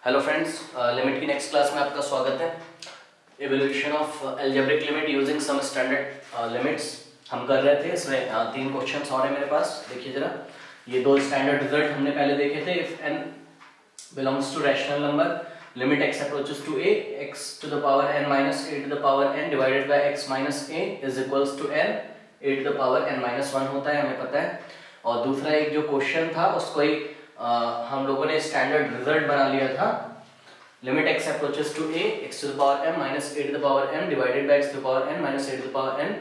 Hello friends, limit की next class में आपका स्वागत है। Evolution of algebraic limit using some standard limits हम कर रहे थे। इसमें 3 क्वेश्चंस और हैं मेरे पास। देखिए जरा, ये 2 स्टैंडर्ड रिजल्ट हमने पहले देखे थे। If n belongs to rational number, limit x approaches to a, x to the power n minus a to the power n divided by x minus a is equals to n, a to the power n minus 1 होता है, हमें पता है। और दूसरा एक जो question था उसको ही हम लोगों ने स्टैंडर्ड रिजल्ट बना लिया था। Limit x approaches to a, x to the power m minus a to the power n divided by x to the power n minus a to the power n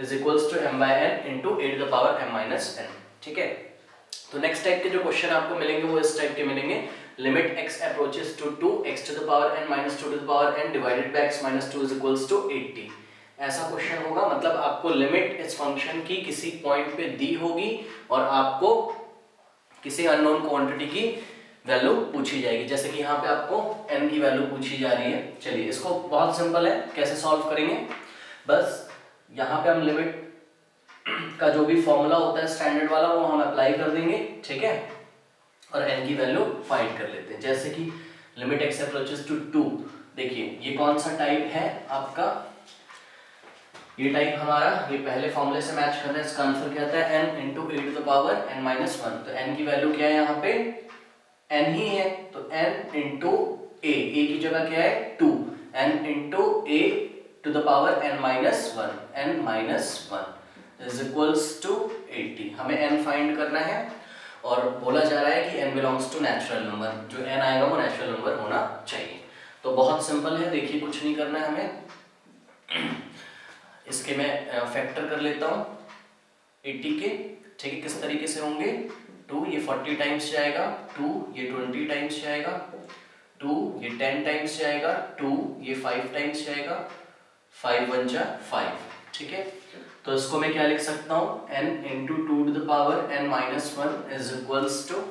is equals to m by n into a to the power m minus n। ठीक है, तो next type के जो question आपको मिलेंगे वो इस type के मिलेंगे। Limit x approaches to 2, x to the power n minus 2 to the power n divided by x minus 2 is equals to 80। ऐसा क्वेश्चन होगा, मतलब आपको लिमिट इस फंक्शन की किसी पॉइंट पे दी होगी और आपको किसी अननोन क्वांटिटी की वैल्यू पूछी जाएगी। जैसे कि यहाँ पे आपको n की वैल्यू पूछी जा रही है। चलिए, इसको बहुत सिंपल है, कैसे सॉल्व करेंगे। बस यहाँ पे हम लिमिट का जो भी फॉर्मूला होता है स्टैंडर्ड वाला वो हम अप्लाई कर देंगे, ठीक है, और n की वैल्यू फाइंड कर लेते हैं। जैसे कि लिमिट x अप्रोचेस टू 2, देखिए ये कौन सा टाइप है आपका, ये टाइप हमारा ये पहले फॉर्मूले से मैच कर रहा है। इसका आंसर क्या आता है, n into a to the power n minus 1। तो n की वैल्यू क्या है, यहाँ पे n ही है, तो n into a की जगह क्या है 2, n into a to the power n minus 1, n minus 1 is equals to 80। हमें n फाइंड करना है और बोला जा रहा है कि n belongs to natural number, जो n आएगा वो नेचुरल नंबर होना चाहिए। तो बहुत सिंपल है, देखिए कुछ नहीं करना है हमें। इसके मैं फैक्टर कर लेता हूँ 80 के, ठीक है। किस तरीके से होंगे, 2 ये 40 टाइम्स जाएगा, 2 ये 20 टाइम्स जाएगा, 2 ये 10 टाइम्स जाएगा, 2 ये 5 टाइम्स जाएगा, 5 1 जा 5, ठीक है। तो इसको मैं क्या लिख सकता हूँ, n into 2 to the power n minus 1 is equals to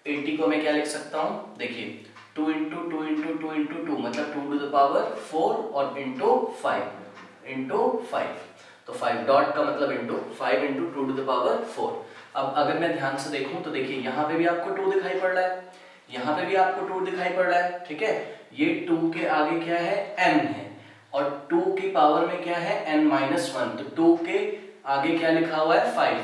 80 को मैं क्या लिख सकता हूँ, देखिए 2 into 2 into 2 into 2 मतलब 2 to the power 4 और into 5 into 5, तो 5 डॉट का मतलब into 5 into 2 to the power 4। अब अगर मैं ध्यान से देखूं तो देखिए यहाँ पे भी आपको 2 दिखाई पड़ रहा है, यहाँ पे भी आपको 2 दिखाई पड़ रहा है, ठीक है। ये 2 के आगे क्या है, n है, और 2 की पावर में क्या है, n minus 1, तो 2 के आगे क्या लिखा हुआ है 5,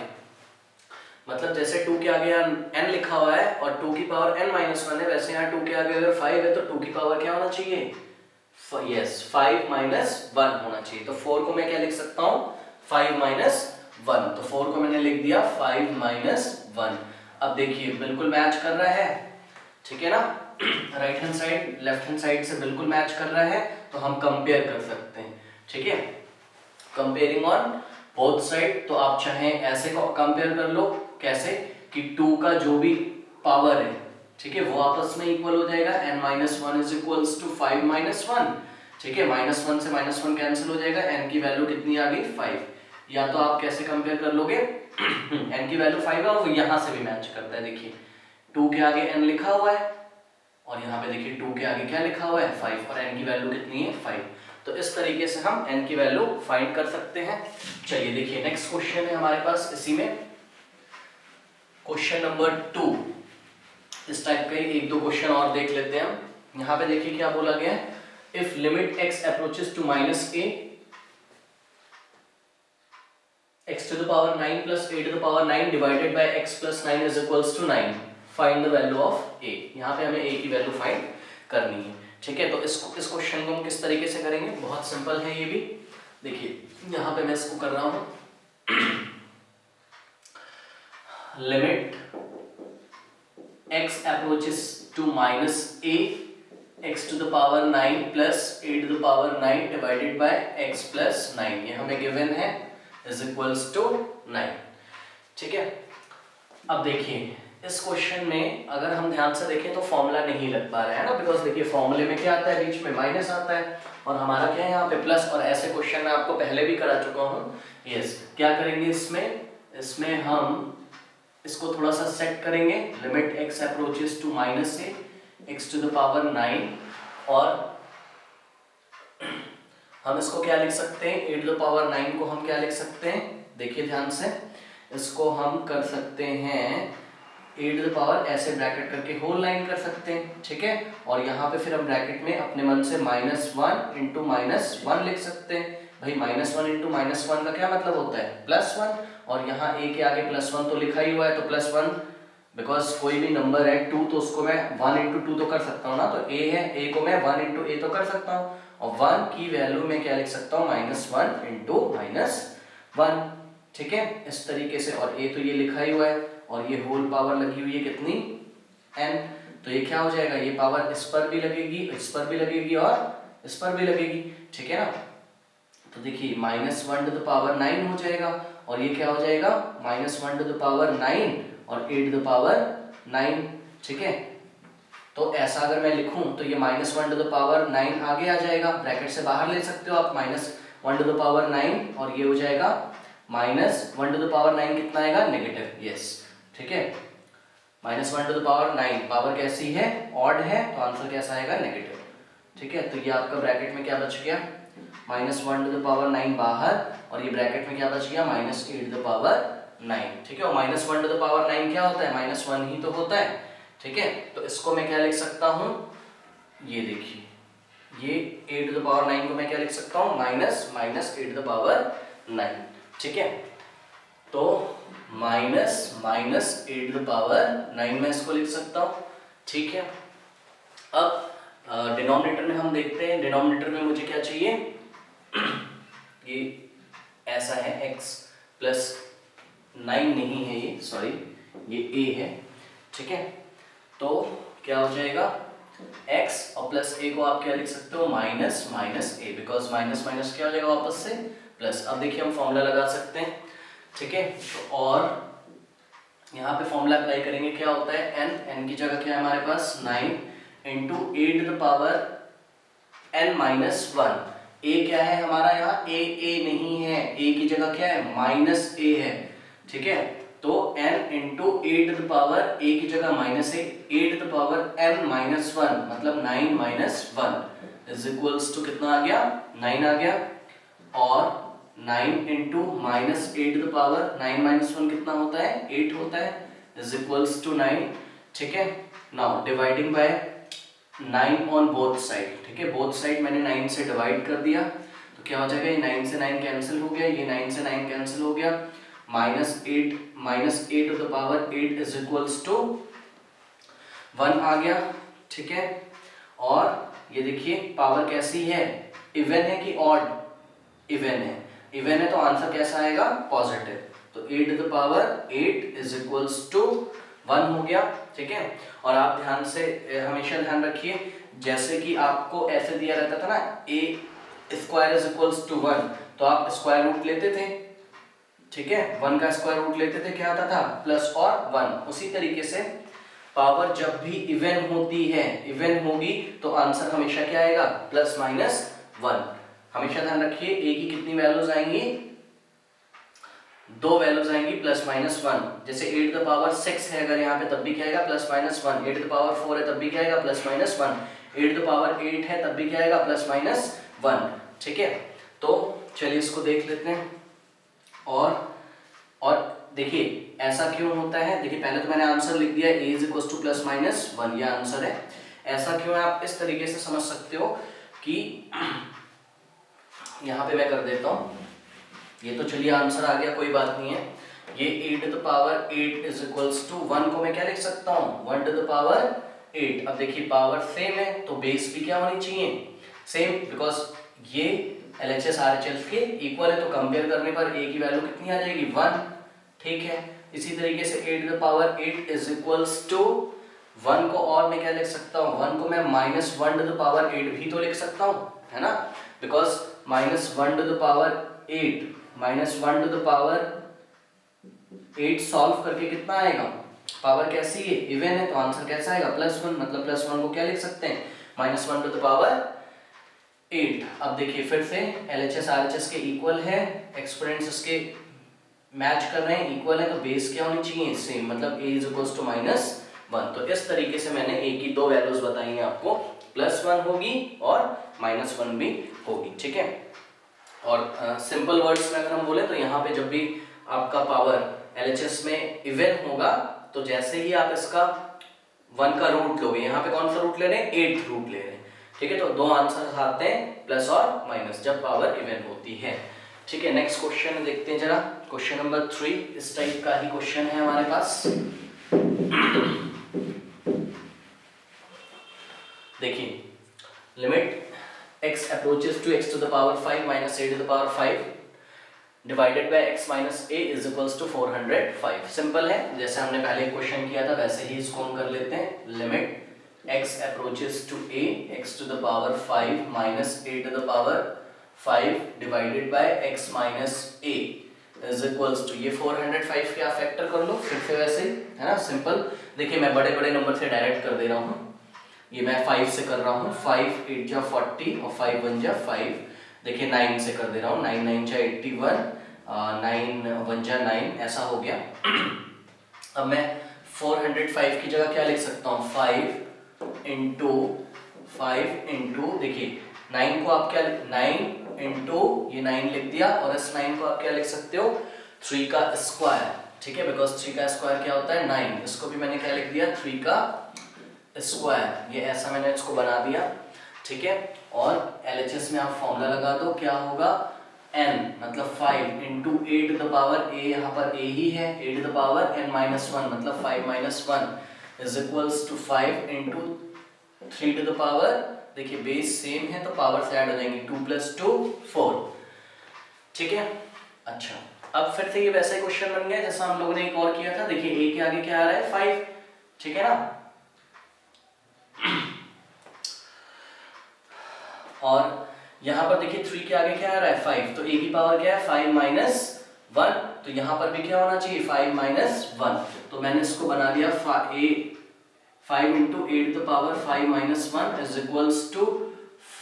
मतलब जैसे 2 के आगे n लिखा हुआ है और 2 की पावर n minus 1 है, वैसे यहाँ 2 के आगे अगर 5 है तो 2 की पावर क्या होना चाहिए, यस 5 minus 1 होना चाहिए। तो 4 को मैं क्या लिख सकता हूँ, 5 minus 1, तो 4 को मैंने लिख दिया 5 minus 1। अब देखिए बिल्कुल मैच कर रहा है, ठीक है ना, right hand side left hand side से बिल्कुल मैच कर रहा है, तो हम कंपेयर कर सकते हैं, ठीक है। कंपेयरिंग ऑन बोथ साइड, तो आप चाहें ऐसे कंपेयर कर लो, कैसे कि 2 का जो भी पावर है, ठीक है, वो आपस में इक्वल हो जाएगा, n minus 1 is equals to 5 minus 1, ठीक है। -1 से -1 कैंसिल हो जाएगा, n की वैल्यू कितनी आ गई 5। या तो आप कैसे कंपेयर कर लोगे, n की वैल्यू 5 है और वो यहाँ से भी मैच करता है। देखिए 2 के आगे n लिखा हुआ है और यहाँ पे देखिए 2 के आगे क्या लिखा हुआ है 5, और n की वैल्यू कितनी है 5। तो इस तरीके से हम n की वैल्यू फाइंड कर सकते हैं। चलिए देखिए नेक्स्ट क्वेश्चन है हमारे पास, इसी में क्वेश्चन नंबर 2। इस टाइप के 1-2 क्वेश्चन और देख लेते हैं हम। यहाँ पे देखिए क्या बोला गया है, if limit x approaches to -a, x to the power 9 plus a to the power 9 divided by x plus 9 is equals to 9, find the value of a। यहाँ पे हमें a की वैल्यू फाइंड करनी है, ठीक है। तो इस क्वेश्चन को हम किस तरीके से करेंगे, बहुत सिंपल है ये भी। देखिए यहाँ पे मैं इसको कर रहा हूँ, limit x approaches to -a, x to the power 9 plus a to the power 9 divided by x plus 9, ये हमें गिवन है, is equals to 9, ठीक है। अब देखिए इस क्वेश्चन में अगर हम ध्यान से देखें तो फॉर्मूला नहीं लग पा रहा है ना, बिकॉज देखिए फॉर्मूले में क्या आता है, बीच में माइनस आता है और हमारा क्या है यहाँ पे प्लस। और ऐसे क्वेश्चन मैं आपको पहले भी करा चुका हूँ। यस, क्या करेंगे इसमें हम इसको थोड़ा सा सेट करेंगे, limit x approaches to -a, x to the power 9, और हम इसको क्या लिख सकते हैं, a टू द पावर 9 को हम क्या लिख सकते हैं, देखिए ध्यान से, इसको हम कर सकते हैं a⁻, ऐसे ब्रैकेट करके होल लाइन कर सकते हैं, ठीक है। और यहाँ पे फिर हम ब्रैकेट में अपने मन से -1 इंटू -1 लिख सकते हैं। भाई -1 इंटू -1 का क्या मतलब होता है +1, और यहाँ a के आगे +1 तो लिखा ही हुआ है, तो +1, बिकॉज कोई भी नंबर है 2 तो उसको मैं 1 इंटू 2 तो कर सकता हूँ ना, तो a है, a को मैं 1 इंटू a तो कर सकता हूँ, और 1 की वैल्यू में क्या लिख सकता हूँ -1 इंटू -1, ठीक है, इस तरीके से। और a तो ये लिखा ही हुआ है, और ये होल पावर लगी हुई है कितनी, n, तो ये क्या हो जाएगा, ये पावर इस पर भी लगेगी, इस पर भी लगेगी और इस पर भी लगेगी, ठीक है ना। तो देखिए -1⁹ हो जाएगा, और ये क्या हो जाएगा -1⁹ और 8⁹, ठीक है। तो ऐसा अगर मैं लिखूं तो ये -1⁹ आगे आ जाएगा, ब्रैकेट से बाहर ले सकते हो आप, -1⁹ और ये हो जाएगा -1⁹ कितना आएगा, नेगेटिव, यस, ठीक है। -1⁹ पावर कैसी है, ऑड है, तो आंसर कैसा आएगा, नेगेटिव, ठीक है। तो ये आपका ब्रैकेट में क्या बच गया, -1⁹ बाहर, और ये ब्रैकेट में क्या बच गया -8⁹, ठीक है। और -1⁹ क्या होता है, -1 ही तो होता है, ठीक है। तो इसको मैं क्या लिख सकता हूँ, ये देखिए, ये 8⁹ को मैं क्या लिख सकता हूँ, -8⁹, ठीक है। तो -8⁹ मैं इसको लिख सकता हूँ, ठीक है। अब डिनोमिनेटर में हम देखते हैं, डिनोमिनेटर में मुझे क्या चाहिए, ये ऐसा है x प्लस 9 नहीं है ये, सॉरी, ये a है, ठीक है। तो क्या हो जाएगा, x और प्लस a को आप क्या लिख सकते हो, minus a, because minus minus क्या हो जाएगा वापस से प्लस। अब देखिए हम फॉर्मूला लगा सकते हैं, ठीक है। तो और यहाँ पे फॉर्मूला अप्लाई करेंगे, क्या होता है n की जगह क्या है हमारे पास 9 इंटू 8⁻n-1, a क्या है हमारा यहाँ, a नहीं है, a की जगह क्या है -a है, ठीक है। तो n इंटू 8⁻, a की जगह -a, 8⁻n-1 मतलब 9 - 1 इज इक्वल्स टू कितना आ गया, 9 आ गया। और 9 इंटू -8⁻, 9 - 1 कितना होता है, 8 होता है, इज इक्वल्स टू 9, ठीक है। Now dividing by 9 on both side, ठीक है, बोथ साइड मैंने 9 से डिवाइड कर दिया, तो क्या हो जाएगा, ये 9 से 9 कैंसिल हो गया, ये 9 से 9 कैंसिल हो गया, -8 इज इक्वल्स टू 1 आ गया, ठीक है। और ये देखिए पावर कैसी है, इवन है कि ऑड, इवन है, इवन है तो आंसर कैसा आएगा, पॉजिटिव। तो 8⁸ इज इक्वल्स टू 1 हो गया, ठीक है। और आप ध्यान से हमेशा ध्यान रखिए, जैसे कि आपको ऐसे दिया रहता था ना, a² इज इक्वल्स टू 1, तो आप स्क्वायर रूट लेते थे, ठीक है, 1 का स्क्वायर रूट लेते थे, क्या आता था, प्लस और 1। उसी तरीके से पावर जब भी इवन होती है, इवन होगी तो आंसर हमेशा क्या आएगा, ±1। हमेशा ध्यान रखिए a की कितनी वैल्यूज आएंगी, 2 वैल्यूज आएंगी ±1। जैसे 8⁻6 है अगर यहाँ पे, तब भी क्या आएगा, +-1। 8⁻4 है तब भी क्या आएगा, +-1। 8⁻8 है तब भी क्या आएगा, +-1, ठीक है। तो चलिए इसको देख लेते हैं। और देखिए ऐसा क्यों होता है, देखिए पहले तो मैंने आंसर लिख दिया a इज इक्वल टू +-1, ये आंसर है। ऐसा क्यों है आप इस तरीके से समझ सकते हो कि यहाँ पे मैं कर देता हूँ, ये तो चलिए आंसर आ गया, कोई बात नहीं है। ये 8⁸ इज इक्वल्स टू 1 को मैं क्या लिख सकता हूँ, 1⁸8। अब देखिए पावर सेम है तो बेस भी क्या होनी चाहिए, सेम, बिकॉज ये LHS RHS के इक्वल है, तो कंपेयर करने पर a की वैल्यू कितनी आ जाएगी, 1, ठीक है। इसी तरीके से 8⁸ इज इक्वल्स टू 1 को और मैं क्या लिख सकता हूँ, 1 को मैं -1⁸8 भी तो लिख सकता हूँ, है ना, बिकॉज -1⁸8 सॉल्व करके कितना आएगा, पावर कैसी है, इवन है, तो आंसर कैसा आएगा, +1, मतलब +1 को क्या लिख सकते हैं, -1⁸8। अब देखिए फिर से LHS RHS के इक्वल है, एक्सपोनेंट्स इसके मैच कर रहे हैं, इक्वल है, तो बेस क्या होनी चाहिए, सेम, मतलब a इज इक्वल्स टू -1। तो इस तरीके से मैंने a की 2 वैल्यूज बताई हैं आपको, +1 होगी और -1 भी होगी, ठीक है। और सिंपल वर्ड्स में अगर हम बोले तो यहाँ पे जब भी आपका पावर LHS में इवन होगा तो जैसे ही आप इसका 1 का रूट लोगे, यहाँ पे कौन सा रूट ले रहे हैं, 8th रूट ले रहे हैं, ठीक है। तो दो आंसर आते हैं प्लस और माइनस जब पावर इवन होती है, ठीक है। नेक्स्ट क्वेश्चन देखते हैं जरा, क्वेश्चन नंबर 3 इस टाइप का ही क्वेश्चन है हमारे पास। देखिए, limit x approaches to x to the power 5 minus a to the power 5 divided by x minus a is equals to 405। Simple है, जैसे हमने पहले क्वेश्चन किया था वैसे ही इसको हम कर लेते हैं। Limit x approaches to a x to the power 5 minus a to the power 5 divided by x minus a is equals to, ये 405 के आप फैक्टर कर लो फिर से वैसे ही, है ना, सिंपल। देखिए मैं बड़े बड़े नंबर से डायरेक्ट कर दे रहा हूँ, ये मैं 5 से कर रहा हूँ, 5 8 जा 40 और 5 1 जा 5। देखिए 9 से कर दे रहा हूँ, 9 9 जा 81, 9 1 जा 9, ऐसा हो गया। अब मैं 405 की जगह क्या लिख सकता हूँ, 5 इंटू 5 इंटू, देखिए 9 को आप क्या, 9 इंटू ये 9 लिख दिया, और इस 9 को आप क्या लिख सकते हो, 3 का स्क्वायर, ठीक है, बिकॉज 3 का स्क्वायर क्या होता है 9। इसको भी मैंने क्या लिख दिया, 3 का स्क्वायर, ये ऐसा मैंने इसको बना दिया, ठीक है। और LHS में आप फॉर्मूला लगा दो, क्या होगा, n मतलब 5 into a to the power a, यहाँ पर a ही है, a to the power n minus 1 मतलब 5 minus 1 is equals to 5 into 3 to the power, देखिए बेस सेम है तो पावर से ऐड हो जाएंगे, 2 + 2 4, ठीक है। अच्छा, अब फिर से ये वैसा ही क्वेश्चन बन गया जैसा हम लोगों ने एक और किया था। देखिए a के आगे क्या आ रहा है, 5, ठीक है ना, और यहाँ पर देखिए 3 के आगे क्या आ रहा है, 5, तो a की पावर क्या है, 5 माइनस 1, तो यहाँ पर भी क्या होना चाहिए, 5 माइनस 1। तो मैंने इसको बना दिया 5 into A to the power 5 minus 1 is equals to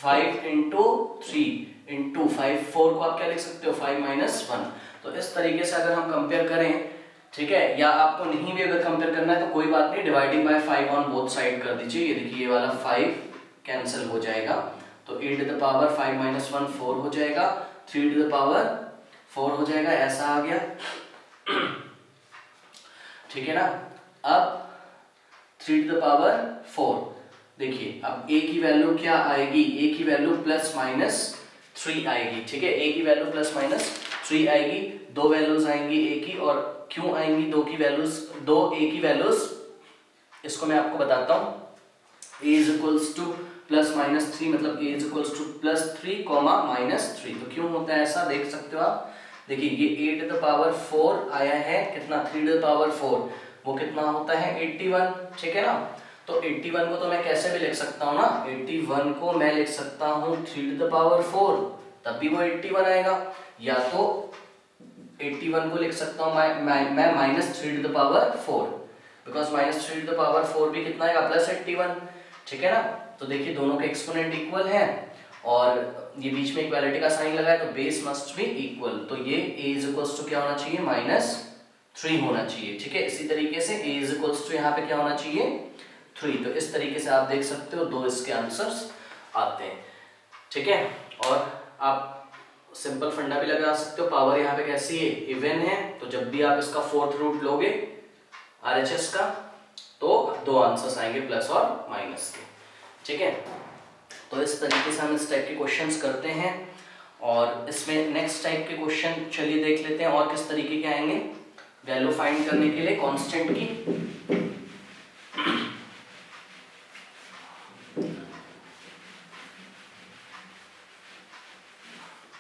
5 into 3 into 5, 4 को आप क्या लिख सकते हो, 5 माइनस 1। तो इस तरीके से अगर हम कंपेयर करें, ठीक है, या आपको नहीं भी अगर कंपेयर करना है तो कोई बात नहीं, dividing by 5 on both side कर दीजिए। ये देखिए ये वाला 5 कैंसिल हो जाएगा, तो a to the power 5 minus 1 4 हो जाएगा, 3 टू द पावर 4 हो जाएगा, ऐसा आ गया, ठीक है ना। अब 3 टू द पावर 4, देखिए अब a की वैल्यू क्या आएगी, a की वैल्यू प्लस माइनस 3 आएगी, ठीक है, a की वैल्यू प्लस माइनस 3 आएगी, दो वैल्यूज आएंगी a की, और क्यों आएंगी दो की वैल्यूज, दो a की वैल्यूज, इसको मैं आपको बताता हूँ। a is equals two plus minus 3 मतलब a is equals two plus 3 comma minus 3, तो क्यों होता है ऐसा देख सकते हो आप। देखिए ये a टू द पावर 4 आया है, कितना, 3 टू द पावर 4, वो कितना होता है 81, ठीक है ना। तो 81 को तो मैं कैसे भी लिख सकता हूँ ना, 81 को मैं लिख सकता हूँ 3 टू द पावर 4, तब भी वो 81 आएगा, या तो 81 को लिख सकता हूँ मैं minus 3 to the power 4, because minus 3 to the power 4 भी कितना आएगा, प्लस 81, ठीक है ना। तो देखिए दोनों के एक्सपोनेंट इक्वल हैं, और ये बीच में इक्वालिटी का साइन लगा है, तो बेस मस्ट बी इक्वल, तो ये a इज इक्वल्स टू क्या होना चाहिए, माइनस 3 होना चाहिए, ठीक है। इसी तरीके से a इज इक्वल्स टू यहाँ पे क्या होना चाहिए, 3, तो इस तरीके से आप देख सकते हो दो इसके आंसर्स आते हैं, ठीक है। और आप सिंपल फंडा भी लगा सकते हो, पावर यहाँ पे कैसी है, इवन है, तो जब भी आप इसका 4th रूट लोगे RHS का, तो दो आंसर्स आएंगे प्लस और माइनस के, ठीक है। तो इस तरीके से हम इस टाइप के क्वेश्चंस करते हैं, और इसमें नेक्स्ट टाइप के क्वेश्चन चलिए देख लेते हैं और किस तरीके के आएंगे वैल्यू फाइंड करने के लिए कांस्टेंट की।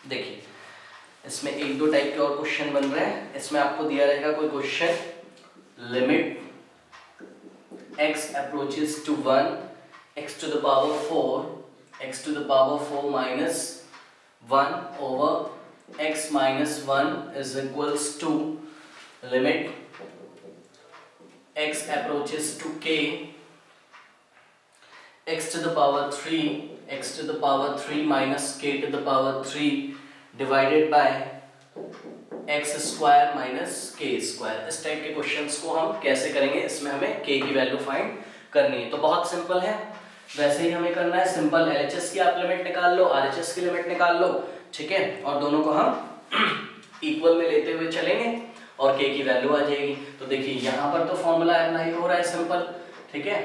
देखिए इसमें एक दो टाइप के और क्वेश्चन बन रहे हैं। इसमें आपको दिया रहेगा कोई question, limit x approaches to 1 x to the power 4 x to the power 4 minus 1 over x minus 1 is equals to limit x approaches to k x to the power 3 x to the power 3 minus k to the power 3 divided by x square minus के square. इस type के questions को हम कैसे करेंगे, इसमें हमें k की वैल्यू फाइंड करनी है। तो बहुत सिंपल है, वैसे ही हमें करना है, सिंपल LHS की आप लिमिट निकाल लो, RHS की लिमिट निकाल लो, ठीक है, और दोनों को हम इक्वल में लेते हुए चलेंगे, और k की वैल्यू आ जाएगी। तो देखिए यहाँ पर तो फॉर्मूला अप्लाई हो रहा है सिंपल, ठीक है,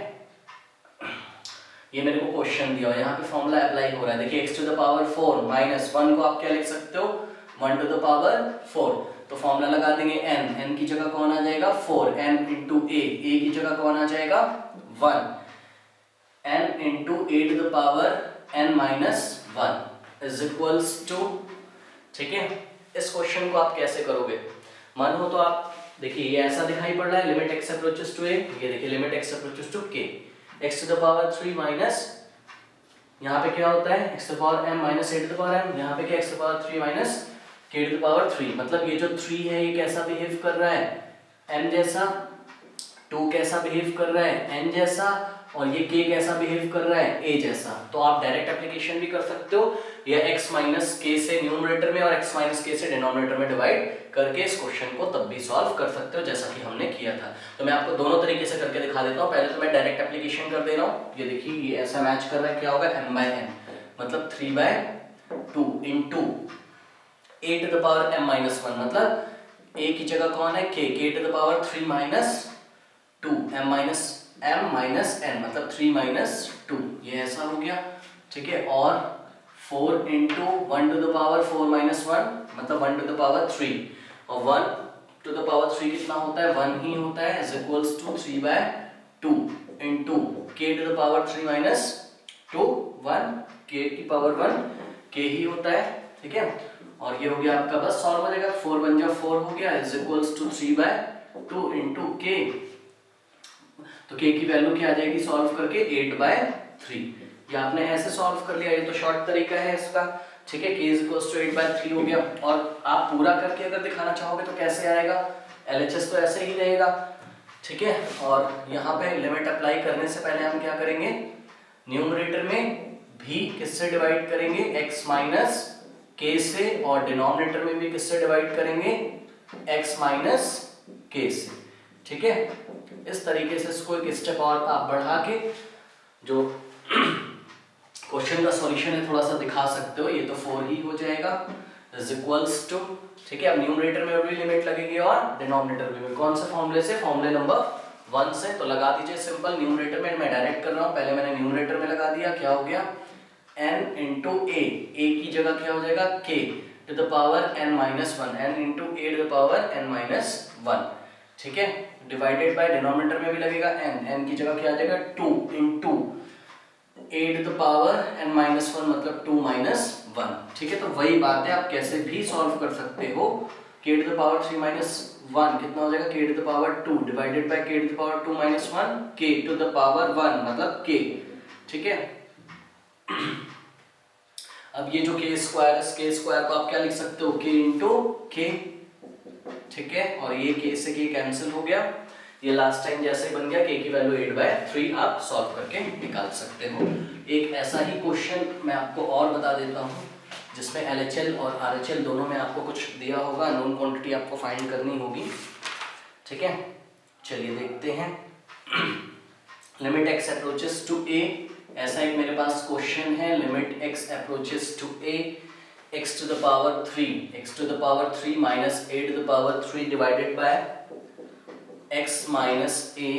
ये मेरे को क्वेश्चन दिया, यहाँ पे फॉर्मूला अप्लाई हो रहा है। देखिए x to the power 4 minus 1 को आप क्या लिख सकते हो, 1 टू द पावर 4, तो फॉर्मूला लगा देंगे n की जगह कौन आ जाएगा 4, n इंटू a की जगह कौन आ जाएगा 1, n into a to the power n minus 1 is equals to, ठीक है। इस क्वेश्चन को आप कैसे करोगे, मन हो तो आप देखिए ये ऐसा दिखाई पड़ रहा है, limit x approaches to a, ये देखिए limit x approaches to k, x to the power 3 minus, यहाँ पे क्या होता है x to the power m minus a to the power m, यहाँ पे क्या x to the power 3 minus k to the power 3, मतलब ये जो 3 है ये कैसा बिहेव कर रहा है m जैसा, 2 कैसा बिहेव कर रहा है n जैसा, और ये k कैसा बिहेव कर रहा है a जैसा। तो आप डायरेक्ट एप्लीकेशन भी कर सकते हो, या x माइनस k से न्यूमरेटर में और x माइनस k से डिनोमिनेटर में डिवाइड करके इस क्वेश्चन को तब भी सॉल्व कर सकते हो, जैसा कि हमने किया था। तो मैं आपको दोनों तरीके से करके दिखा देता हूँ। पहले तो मैं डायरेक्ट एप्लीकेशन कर दे रहा हूँ, ये देखिए ये ऐसा मैच कर रहा है, क्या होगा m/n मतलब 3/2 into a to the power m minus 1, मतलब a की जगह कौन है k to the power 3 minus 2, m minus n मतलब 3 माइनस 2, ये ऐसा हो गया, ठीक है। और 4 into 1 to the power 4 minus 1 मतलब 1 टू द पावर 3, और 1 टू द पावर 3 कितना होता है 1 ही होता है, is equals to 3/2 into k to the power 3 minus 2 1, k की पावर 1 k ही होता है, ठीक है। और ये हो गया आपका, बस सॉल्व हो जाएगा, 4 बन जा 4 हो गया, is equals to 3/2 into k, तो k की वैल्यू क्या आ जाएगी सॉल्व करके 8/3, ये आपने ऐसे सॉल्व कर लिया, ये तो शॉर्ट तरीका है इसका, ठीक है। k इज इक्वल्स टू 8/3 हो गया। और आप पूरा करके अगर दिखाना चाहोगे तो कैसे आएगा, LHS तो ऐसे ही रहेगा, ठीक है। और यहाँ पे लिमिट अप्लाई करने से पहले हम क्या करेंगे, न्यूमरेटर में भी किससे डिवाइड करेंगे x माइनस k से, और डिनोमिनेटर में भी किससे डिवाइड करेंगे x माइनस k से, ठीक है। इस तरीके से इसको एक स्टेप और आप बढ़ा के जो क्वेश्चन का सॉल्यूशन है थोड़ा सा दिखा सकते हो। ये तो 4 ही हो जाएगा, इज इक्वल्स टू, ठीक है। अब न्यूमरेटर में भी लिमिट लगेगी और डिनोमिनेटर में, कौन से फॉर्मूले से, फॉर्मूले नंबर 1 से, तो लगा दीजिए सिंपल। न्यूमरेटर में मैं डायरेक्ट कर रहा हूँ, पहले मैंने न्यूमरेटर में लगा दिया, क्या हो गया n इंटू a की जगह क्या हो जाएगा k to the power n minus 1, n into a to the power n minus 1, ठीक है। डिवाइडेड बाय डिनोमिनेटर में भी लगेगा n की जगह क्या आ जाएगा 2 into a to the power n minus 1 मतलब 2 माइनस 1, ठीक है। तो वही बात है, आप कैसे भी सॉल्व कर सकते हो, k to the power 3 minus 1 कितना हो जाएगा k to the power 2 divided by k to the power 2 minus 1, k to the power 1 मतलब k, ठीक है। अब ये जो k स्क्वायर, इस k स्क्वायर को आप क्या लिख सकते हो k इंटू k, ठीक है। और ये k से k कैंसिल हो गया, ये लास्ट टाइम जैसे बन गया, k की वैल्यू 8/3 आप सॉल्व करके निकाल सकते हो। एक ऐसा ही क्वेश्चन मैं आपको और बता देता हूँ, जिसमें LHL और RHL दोनों में आपको कुछ दिया होगा, नोन क्वांटिटी आपको फाइंड करनी होगी, ठीक है। चलिए देखते हैं। Limit x approaches to a, ऐसा एक मेरे पास क्वेश्चन है, limit x approaches to a x to the power 3 minus a to the power 3 divided by x minus a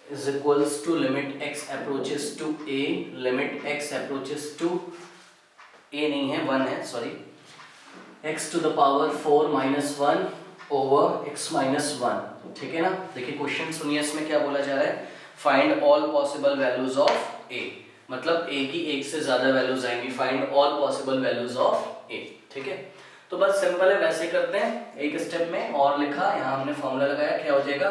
is equals to limit x approaches to a, limit x approaches to a नहीं है 1 है, sorry, x to the power 4 minus 1 over x minus 1, ठीक है ना। देखिए question सुनिए, इसमें क्या बोला जा रहा है, find all possible values of a, मतलब a की एक से ज्यादा वैल्यूज आएंगी, find all possible values of a, ठीक है। तो बस सिंपल है, वैसे करते हैं, एक स्टेप में और लिखा, यहाँ हमने फॉर्मूला लगाया, क्या हो जाएगा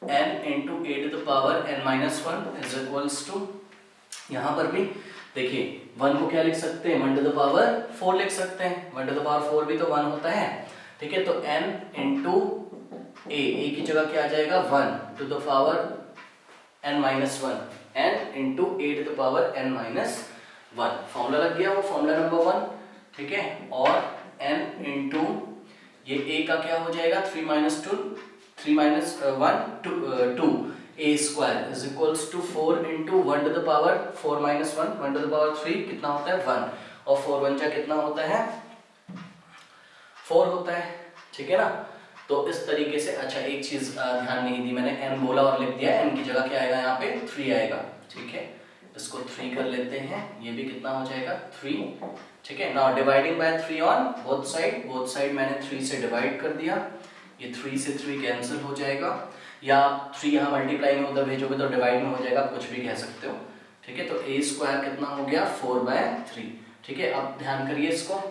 n into a to the power n minus 1 is equals to, यहाँ पर भी देखिए 1 को क्या लिख सकते हैं 1 टू द पावर 4 लिख सकते हैं, 1 टू द पावर 4 भी तो 1 होता है, ठीक है। तो n इंटू a की जगह क्या आ जाएगा 1 to the power n minus 1, n into a to the power n minus 1, formula लग गया, वो फॉर्मूला नंबर 1, ठीक है। और n इंटू ये a का क्या हो जाएगा 3 minus 1 2 a square is equals to 4 into 1 to the power 4 minus 1 to the power 3 कितना होता है 1, और 4 1 जा कितना होता है 4 होता है, ठीक है ना। तो इस तरीके से, अच्छा एक चीज ध्यान नहीं दी मैंने, n बोला और लिख दिया, n की जगह क्या आएगा यहाँ पे 3 आएगा, ठीक है, इसको 3 कर लेते हैं, ये भी कितना हो जाएगा 3, ठीक है। Now dividing by 3 on both side मैंने 3 से डिवाइड कर दिया, ये 3 से 3 कैंसिल हो जाएगा, या 3 यहाँ मल्टीप्लाई में उधर भेजोगे तो डिवाइड में हो जाएगा, कुछ भी कह सकते हो, ठीक है। तो a स्क्वायर कितना हो गया 4/3, ठीक है। अब ध्यान करिए इसको,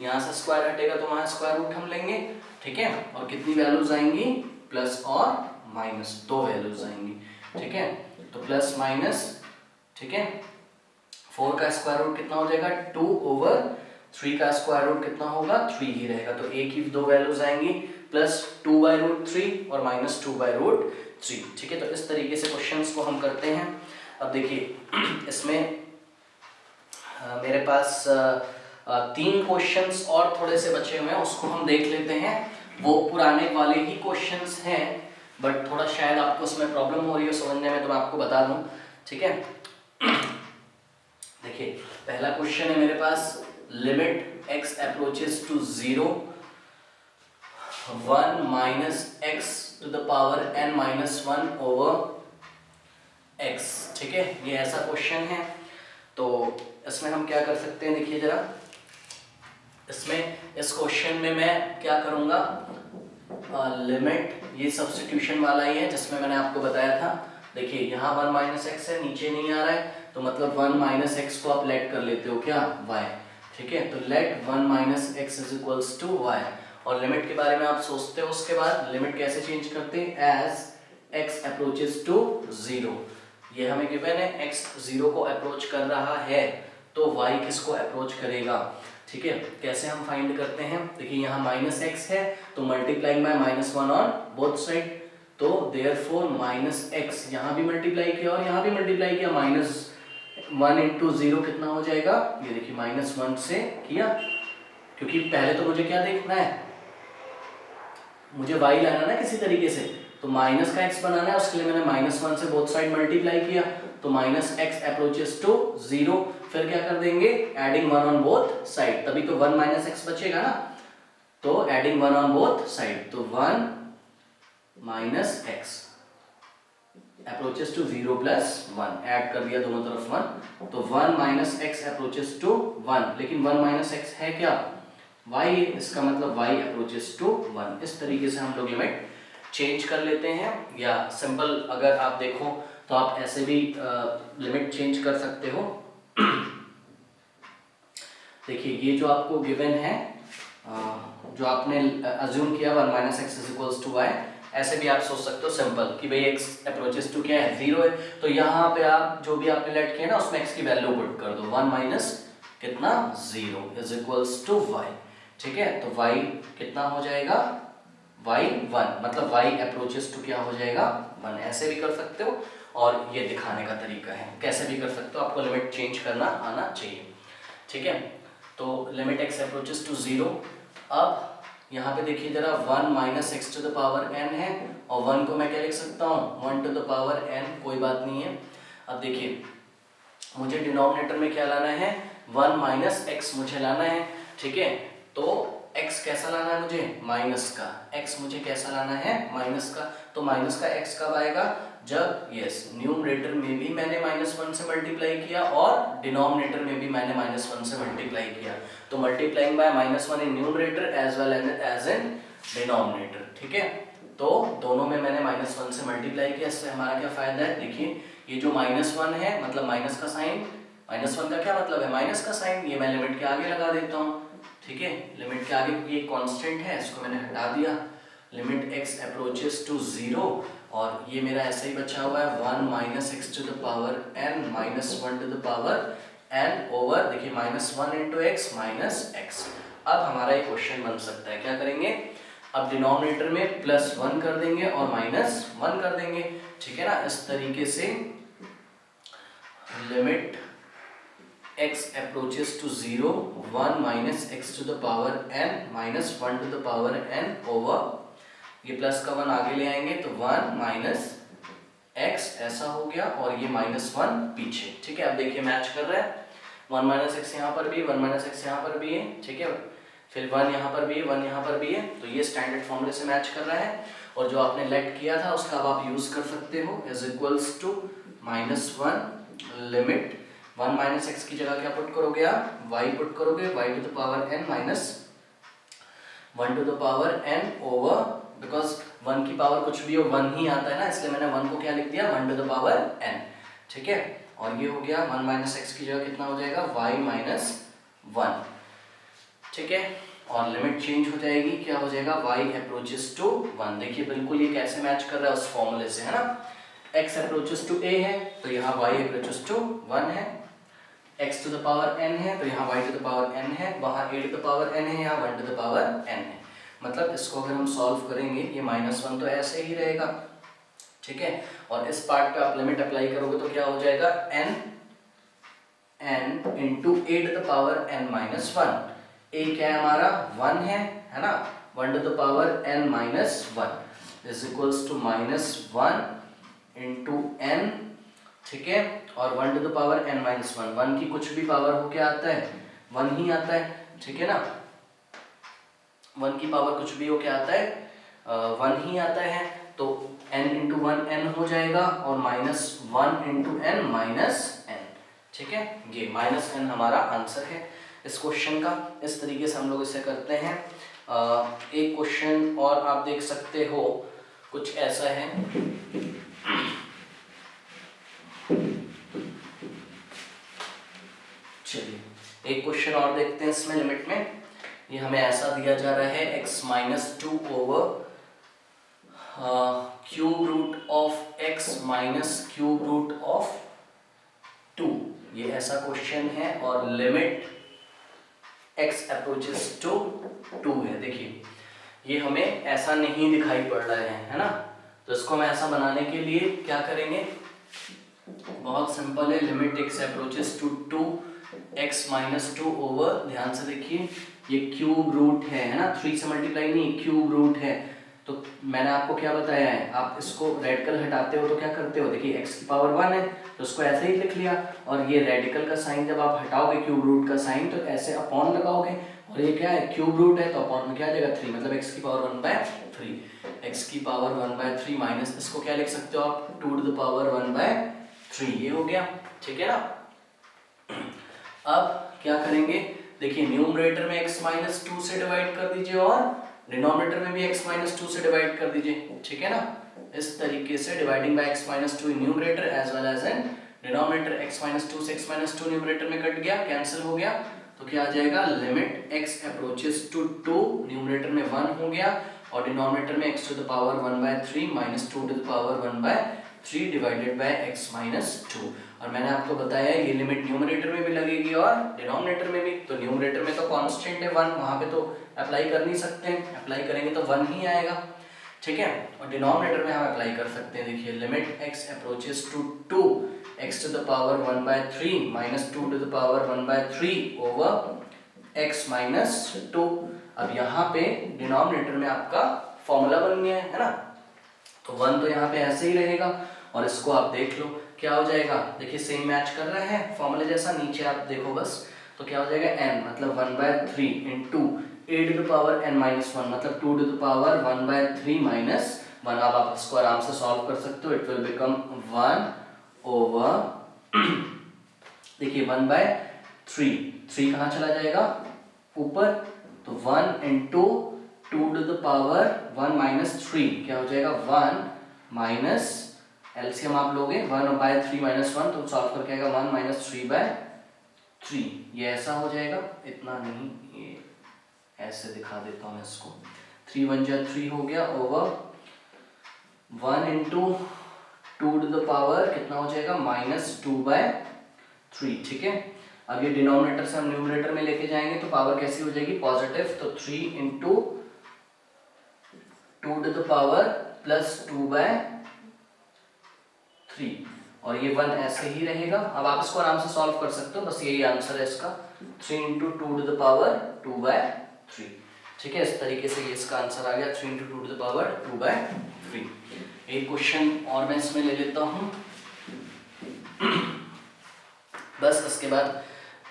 यहाँ से स्क्वायर हटेगा तो वहाँ स्क्वायर रूट हम लेंगे, ठीक है, और कितनी वैल्यूज आएंगी, प्लस और माइनस, 2 वैल्यूज आएंगी, ठीक है। तो प्लस माइनस, ठीक है, 4 का स्क्वायर रूट कितना हो जाएगा 2/3 का स्क्वायर रूट कितना होगा 3 ही रहेगा, तो a की 2 वैल्यूज आएंगी, प्लस 2/3 और माइनस 2/3, ठीक है। तो इस तरीके से क्वेश्चंस को हम करते हैं। अब देखिए इसमें मेरे पास 3 क्वेश्चंस और थोड़े से बचे हुए हैं, उसको हम देख लेते हैं। वो पुराने वाले ही क्वेश्चंस हैं, बट थोड़ा शायद आपको उसमें प्रॉब्लम हो रही है समझने में, तो मैं आपको बता दूं, ठीक है। देखिए पहला क्वेश्चन है मेरे पास, limit x approaches to 0 1 minus x to the power n minus 1 over x, ठीक है, ये ऐसा क्वेश्चन है। तो इसमें हम क्या कर सकते हैं, देखिए जरा, इसमें इस क्वेश्चन में मैं क्या करूंगा, लिमिट, ये सब्स्टिट्यूशन वाला ही है जिसमें मैंने आपको बताया था। देखिए यहाँ 1 माइनस एक्स है, नीचे नहीं आ रहा है, तो मतलब 1 माइनस एक्स को आप लेट कर लेते हो क्या y, ठीक है। तो let 1 minus x is equals to y, और लिमिट के बारे में आप सोचते हो, उसके बाद लिमिट कैसे चेंज करते हैं, एज x अप्रोचेस टू 0, ये हमें गिवन है, x 0 को अप्रोच कर रहा है तो y किसको अप्रोच करेगा, ठीक है। कैसे हम फाइंड करते हैं, देखिए यहाँ माइनस एक्स है तो multiplying by -1 on both side, तो देयरफॉर माइनस एक्स, यहाँ भी मल्टीप्लाई किया और यहाँ भी मल्टीप्लाई किया, -1 इंटू 0 कितना हो जाएगा, ये देखिए -1 से किया, क्योंकि पहले तो मुझे क्या देखना है, मुझे y लाना ना किसी तरीके से, तो माइनस का x बनाना है, उसके लिए मैंने -1 से बोथ साइड मल्टीप्लाई किया, तो माइनस एक्स अप्रोचेस टू 0, फिर क्या कर देंगे, एडिंग 1 ऑन बोथ साइड, तभी तो 1 माइनस एक्स बचेगा ना, तो एडिंग 1 ऑन बोथ साइड, तो 1 minus x approaches to 0 plus 1, add कर दिया दोनों तरफ 1, तो 1 माइनस एक्स अप्रोचेस टू 1, लेकिन 1 माइनस एक्स है क्या y, इसका मतलब y अप्रोचेस टू 1। इस तरीके से हम लोग लिमिट चेंज कर लेते हैं, या सिंपल अगर आप देखो तो आप ऐसे भी लिमिट चेंज कर सकते हो। देखिए ये जो आपको गिवन है, जो आपने अज्यूम किया 1 minus x is equals to y, ऐसे भी आप सोच सकते हो सिंपल कि भाई x अप्रोचेस टू क्या है 0 है, तो यहाँ पे आप जो भी आपने लेट किया ना उसमें x की वैल्यू पुट कर दो, 1 माइनस कितना 0 इज इक्वल्स टू y, ठीक है। तो y कितना हो जाएगा, y 1, मतलब y अप्रोचेस टू क्या हो जाएगा 1, ऐसे भी कर सकते हो, और ये दिखाने का तरीका है, कैसे भी कर सकते हो, आपको लिमिट चेंज करना आना चाहिए, ठीक है। तो लिमिट x अप्रोचेस टू 0, अब यहाँ पे देखिए जरा 1 minus x to the power n है, और 1 को मैं क्या लिख सकता हूँ 1 टू द पावर n, कोई बात नहीं है। अब देखिए मुझे डिनोमिनेटर में क्या लाना है, 1 माइनस एक्स मुझे लाना है, ठीक है। तो x कैसा लाना है मुझे, माइनस का, x मुझे कैसा लाना है माइनस का, तो माइनस का x कब आएगा, जब यस न्यूमरेटर में भी मैंने -1 से मल्टीप्लाई किया और डिनोमिनेटर में भी मैंने -1 से मल्टीप्लाई किया, तो multiplying by -1 in numerator as well as in denominator, ठीक है। तो दोनों में मैंने -1 से मल्टीप्लाई किया, इससे हमारा क्या फायदा है, देखिए ये जो -1 है मतलब माइनस का साइन, -1 का क्या मतलब है माइनस का साइन, ये मैं लिमिट के आगे लगा देता हूँ, ठीक है। लिमिट के आगे ये कांस्टेंट है, इसको मैंने हटा दिया, लिमिट x अप्रोचेस टू 0, और ये मेरा ऐसे ही बचा हुआ है 1 minus x to the power n minus 1 to the power n over, देखिए -1 इंटू एक्स माइनस एक्स। अब हमारा ये क्वेश्चन बन सकता है, क्या करेंगे, अब डिनोमिनेटर में +1 कर देंगे और -1 कर देंगे, ठीक है ना। इस तरीके से limit x approaches to 0 1 minus x to the power n minus 1 to the power n over, ये प्लस का 1 आगे ले आएंगे तो 1 माइनस एक्स ऐसा हो गया, और ये -1 पीछे, ठीक है। अब देखिए मैच कर रहा है, 1 माइनस एक्स यहाँ पर भी, 1 माइनस एक्स यहाँ पर भी है, ठीक है। फिर 1 यहाँ पर भी है, 1 यहाँ पर भी है, तो ये स्टैंडर्ड फॉर्मूले से मैच कर रहा है। और जो आपने लेट किया था उसका अब आप यूज कर सकते हो, is equals to -1 limit 1 minus x की जगह क्या पुट करोगे आप, y पुट करोगे, y to the power n minus 1 to the power n over, because 1 की पावर कुछ भी हो 1 ही आता है ना, इसलिए मैंने 1 को क्या लिख दिया 1 टू द पावर n। ठीक है, और ये हो गया 1 माइनस एक्स की जगह कितना हो जाएगा y माइनस 1। ठीक है, और लिमिट चेंज हो जाएगी, क्या हो जाएगा y अप्रोचेस टू 1। देखिए बिल्कुल ये कैसे मैच कर रहा है उस फॉर्मूले से, है ना। x अप्रोचेस टू a है तो यहाँ y अप्रोचेस टू 1 है, x to the power n है तो यहाँ y to the power n है, वहाँ a to the power n है, यहाँ 1 टू द पावर n है। मतलब इसको अगर हम सॉल्व करेंगे ये -1 तो ऐसे ही रहेगा। ठीक है, और इस पार्ट पे आप लिमिट अप्लाई करोगे तो क्या हो जाएगा n into a to the power n minus 1। a क्या है हमारा 1 है ना, 1 to the power n minus 1 is equals to -1 into n। ठीक है, और 1 to the power n minus 1, 1 की कुछ भी पावर हो क्या आता है 1 ही आता है। ठीक है ना, 1 की पावर कुछ भी हो क्या आता है 1 ही आता है, तो n इंटू 1 n हो जाएगा और -1 इंटू n माइनस n। ठीक है, ये -n हमारा आंसर है इस क्वेश्चन का। इस तरीके से हम लोग इसे करते हैं। एक क्वेश्चन और आप देख सकते हो, कुछ ऐसा है, चलिए एक क्वेश्चन और देखते हैं इसमें लिमिट में। ये हमें ऐसा दिया जा रहा है x minus 2 over cube root of x minus cube root of 2, ये ऐसा क्वेश्चन है और लिमिट x अप्रोचेस टू 2 है। देखिए ये हमें ऐसा नहीं दिखाई पड़ रहा है ना, तो इसको हम ऐसा बनाने के लिए क्या करेंगे, बहुत सिंपल है, limit x approaches to 2x minus 2 over, ध्यान से देखिए ये क्यूब रूट है ना, 3 से मल्टीप्लाई नहीं, क्यूब रूट है। तो मैंने आपको क्या बताया है, आप इसको रेडिकल हटाते हो तो क्या करते हो, देखिए x की पावर 1 है तो इसको ऐसे ही लिख लिया, और ये रेडिकल का साइन जब आप हटाओगे क्यूब रूट का साइन तो ऐसे अपॉन लगाओगे, और ये क्या है क्यूब रूट है तो अपॉन में क्या आ जाएगा 3, मतलब x की पावर 1/3, x की पावर 1/3 माइनस इसको क्या लिख सकते हो आप 2 टू द पावर 1/3, ये हो गया। ठीक है ना, अब क्या करेंगे, देखिए न्यूमरेटर में x माइनस 2 से डिवाइड कर दीजिए और डिनोमिनेटर में भी x माइनस 2 से डिवाइड कर दीजिए। ठीक है ना, इस तरीके से dividing by x minus 2 in numerator as well as in denominator, x minus 2 से x माइनस 2 न्यूमरेटर में कट गया, कैंसिल हो गया, तो क्या आ जाएगा limit x approaches to 2, numerator में 1 हो गया और डिनोमिनेटर में x to the power 1/3 minus 2 to the power 1/3 divided by x minus 2। और मैंने आपको बताया ये लिमिट न्यूमरेटर में भी लगेगी और डिनोमिनेटर में भी, तो न्यूमरेटर में तो कांस्टेंट है 1, वहां पे तो अप्लाई कर नहीं सकते हैं, अप्लाई करेंगे तो 1 ही आएगा। ठीक है, और डिनोमिनेटर में हम अप्लाई कर सकते हैं, देखिए limit x approaches to 2x to the power 1/3 minus 2 to the power 1/3 over x minus 2। अब यहाँ पे डिनोमिनेटर में आपका फॉर्मूला बन गया है ना, तो 1 तो यहाँ पे ऐसे ही रहेगा, और इसको आप देख लो क्या हो जाएगा, देखिए सेम मैच कर रहा है फॉर्मूले जैसा, नीचे आप देखो बस, तो क्या हो जाएगा n मतलब 1/3 into a to the power n minus 1 मतलब 2 टू द पावर 1/3 माइनस 1। अब आप इसको आराम से सॉल्व कर सकते हो, इट विल बिकम 1 ओवर देखिए 1/3, 3 कहाँ चला जाएगा ऊपर, तो 1 into 2 to the power 1 minus 3 क्या हो जाएगा 1 माइनस एलसीएम आप लोगे 1/3 माइनस 1 तो सॉल्व करके आएगा 1 माइनस 3/3, ये ऐसा हो जाएगा, इतना नहीं, ये ऐसे दिखा देता हूँ इसको, 3 1 जा 3 हो गया over 1 into 2 to the power कितना हो जाएगा -2/3। ठीक है, अब ये डिनोमिनेटर से हम न्यूमरेटर में लेके जाएंगे तो पावर कैसी हो जाएगी पॉजिटिव, तो 3 into 2 to the power plus 2/3, और ये 1 ऐसे ही रहेगा। अब आप इसको आराम से सॉल्व कर सकते हो, बस यही आंसर है इसका, 3 इंटू 2 टू द पावर 2/3। ठीक है, इस तरीके से ये इसका आंसर आ गया 3 इंटू 2 टू द पावर 2/3। एक क्वेश्चन और मैं इसमें ले लेता हूँ, बस इसके बाद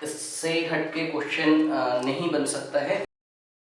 इससे हट के क्वेश्चन नहीं बन सकता है।